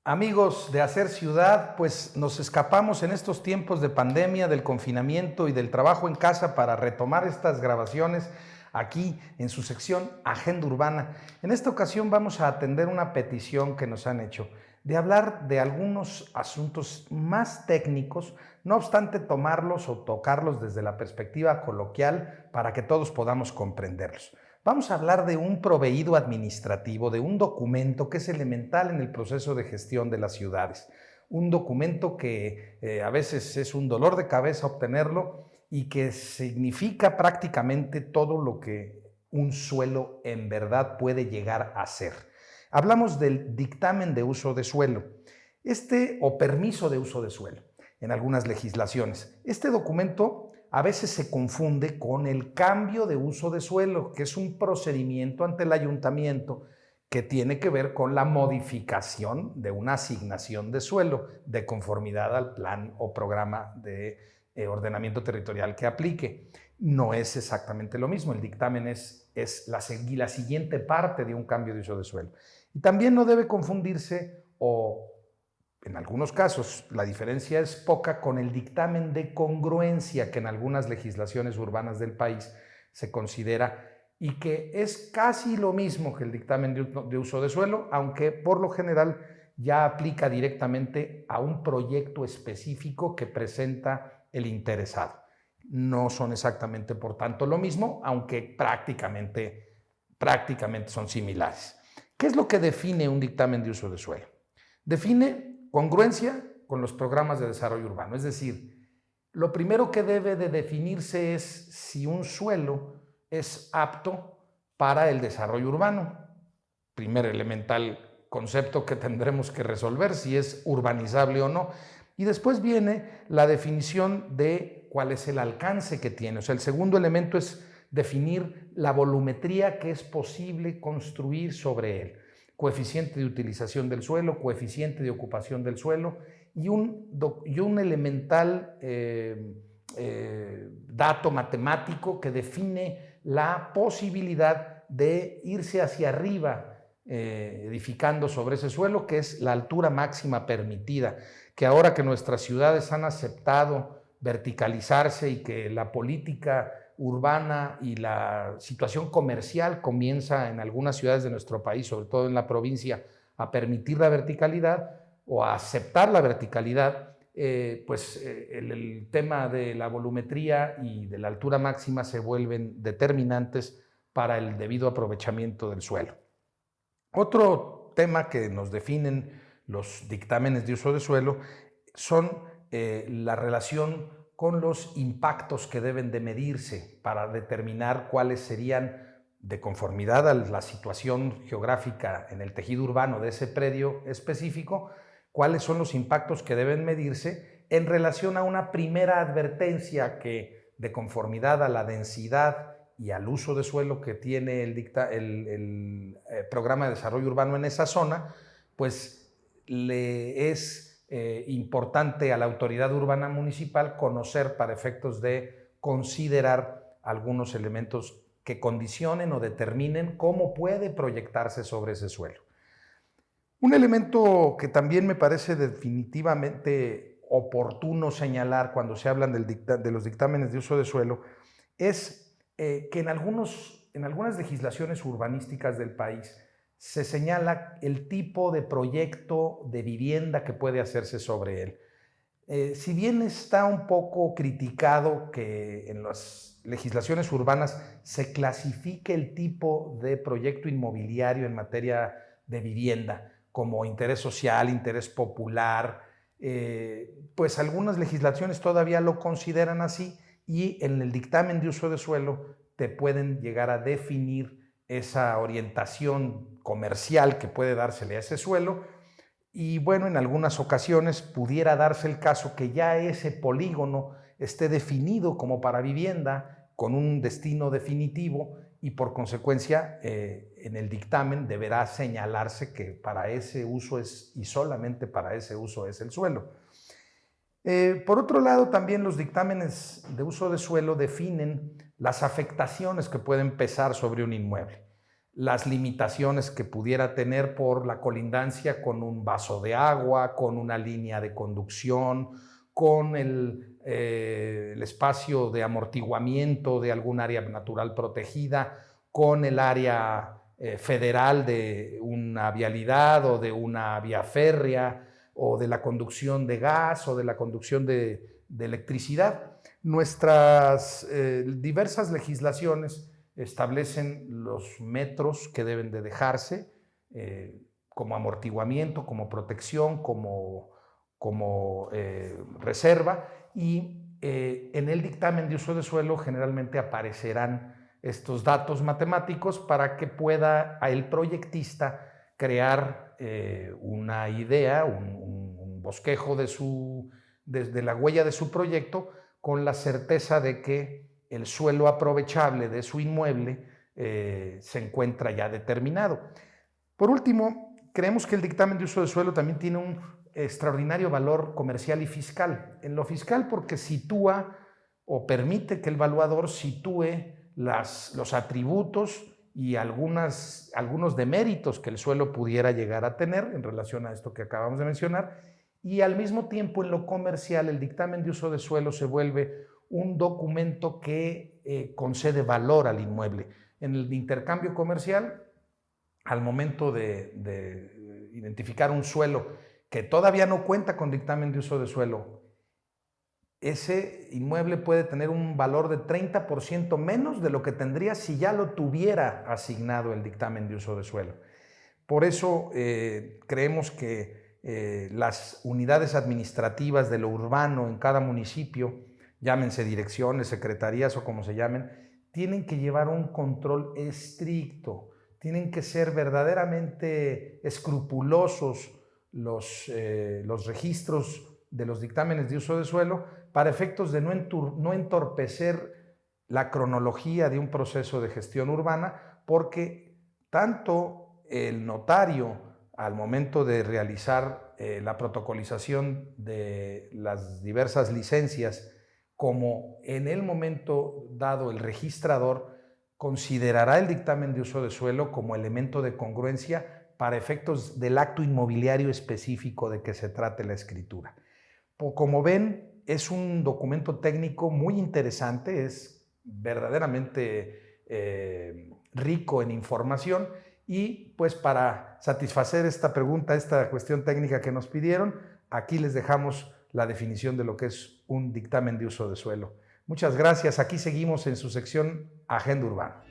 Amigos de Hacer Ciudad, pues nos escapamos en estos tiempos de pandemia, del confinamiento y del trabajo en casa para retomar estas grabaciones aquí en su sección Agenda Urbana. En esta ocasión vamos a atender una petición que nos han hecho de hablar de algunos asuntos más técnicos, no obstante tomarlos o tocarlos desde la perspectiva coloquial para que todos podamos comprenderlos. Vamos a hablar de un proveído administrativo, de un documento que es elemental en el proceso de gestión de las ciudades. Un documento que a veces es un dolor de cabeza obtenerlo y que significa prácticamente todo lo que un suelo en verdad puede llegar a ser. Hablamos del dictamen de uso de suelo, o permiso de uso de suelo en algunas legislaciones. Este documento a veces se confunde con el cambio de uso de suelo, que es un procedimiento ante el ayuntamiento que tiene que ver con la modificación de una asignación de suelo de conformidad al plan o programa de ordenamiento territorial que aplique. No es exactamente lo mismo. El dictamen es la siguiente parte de un cambio de uso de suelo. Y también no debe confundirse en algunos casos, la diferencia es poca con el dictamen de congruencia que en algunas legislaciones urbanas del país se considera y que es casi lo mismo que el dictamen de uso de suelo, aunque por lo general ya aplica directamente a un proyecto específico que presenta el interesado. No son exactamente, por tanto, lo mismo, aunque prácticamente son similares. ¿Qué es lo que define un dictamen de uso de suelo? Define congruencia con los programas de desarrollo urbano. Es decir, lo primero que debe de definirse es si un suelo es apto para el desarrollo urbano. Primer elemental concepto que tendremos que resolver, si es urbanizable o no. Y después viene la definición de cuál es el alcance que tiene. O sea, el segundo elemento es definir la volumetría que es posible construir sobre él. Coeficiente de utilización del suelo, coeficiente de ocupación del suelo y un elemental dato matemático que define la posibilidad de irse hacia arriba edificando sobre ese suelo, que es la altura máxima permitida, que ahora que nuestras ciudades han aceptado verticalizarse y que la política urbana y la situación comercial comienza en algunas ciudades de nuestro país, sobre todo en la provincia, a permitir la verticalidad o a aceptar la verticalidad, el tema de la volumetría y de la altura máxima se vuelven determinantes para el debido aprovechamiento del suelo. Otro tema que nos definen los dictámenes de uso de suelo son la relación con los impactos que deben de medirse para determinar cuáles serían, de conformidad a la situación geográfica en el tejido urbano de ese predio específico, cuáles son los impactos que deben medirse en relación a una primera advertencia que, de conformidad a la densidad y al uso de suelo que tiene el programa de desarrollo urbano en esa zona, pues le es importante a la autoridad urbana municipal conocer para efectos de considerar algunos elementos que condicionen o determinen cómo puede proyectarse sobre ese suelo. Un elemento que también me parece definitivamente oportuno señalar cuando se hablan de los dictámenes de uso de suelo es que en algunas legislaciones urbanísticas del país se señala el tipo de proyecto de vivienda que puede hacerse sobre él. Si bien está un poco criticado que en las legislaciones urbanas se clasifique el tipo de proyecto inmobiliario en materia de vivienda como interés social, interés popular, pues algunas legislaciones todavía lo consideran así y en el dictamen de uso de suelo te pueden llegar a definir esa orientación comercial que puede dársele a ese suelo y bueno, en algunas ocasiones pudiera darse el caso que ya ese polígono esté definido como para vivienda con un destino definitivo y por consecuencia en el dictamen deberá señalarse que para ese uso es y solamente para ese uso es el suelo. Por otro lado, también los dictámenes de uso de suelo definen las afectaciones que pueden pesar sobre un inmueble. las limitaciones que pudiera tener por la colindancia con un vaso de agua, con una línea de conducción, con el espacio de amortiguamiento de algún área natural protegida, con el área federal de una vialidad o de una vía férrea o de la conducción de gas o de la conducción de electricidad. Nuestras diversas legislaciones establecen los metros que deben de dejarse como amortiguamiento, como protección, como reserva, y en el dictamen de uso de suelo generalmente aparecerán estos datos matemáticos para que pueda el proyectista crear una idea, un bosquejo de la huella de su proyecto, con la certeza de que el suelo aprovechable de su inmueble se encuentra ya determinado. Por último, creemos que el dictamen de uso de suelo también tiene un extraordinario valor comercial y fiscal. En lo fiscal, porque sitúa o permite que el evaluador sitúe los atributos y algunos deméritos que el suelo pudiera llegar a tener en relación a esto que acabamos de mencionar, y al mismo tiempo en lo comercial el dictamen de uso de suelo se vuelve un documento que concede valor al inmueble. En el intercambio comercial, al momento de identificar un suelo que todavía no cuenta con dictamen de uso de suelo, ese inmueble puede tener un valor de 30% menos de lo que tendría si ya lo tuviera asignado el dictamen de uso de suelo. Por eso creemos que las unidades administrativas de lo urbano en cada municipio, llámense direcciones, secretarías o como se llamen, tienen que llevar un control estricto, tienen que ser verdaderamente escrupulosos los registros de los dictámenes de uso de suelo para efectos de no entorpecer la cronología de un proceso de gestión urbana, porque tanto el notario al momento de realizar la protocolización de las diversas licencias, como en el momento dado el registrador, considerará el dictamen de uso de suelo como elemento de congruencia para efectos del acto inmobiliario específico de que se trate la escritura. Como ven, es un documento técnico muy interesante, es verdaderamente rico en información, y pues para satisfacer esta pregunta, esta cuestión técnica que nos pidieron, aquí les dejamos la definición de lo que es un dictamen de uso de suelo. Muchas gracias. Aquí seguimos en su sección Agenda Urbana.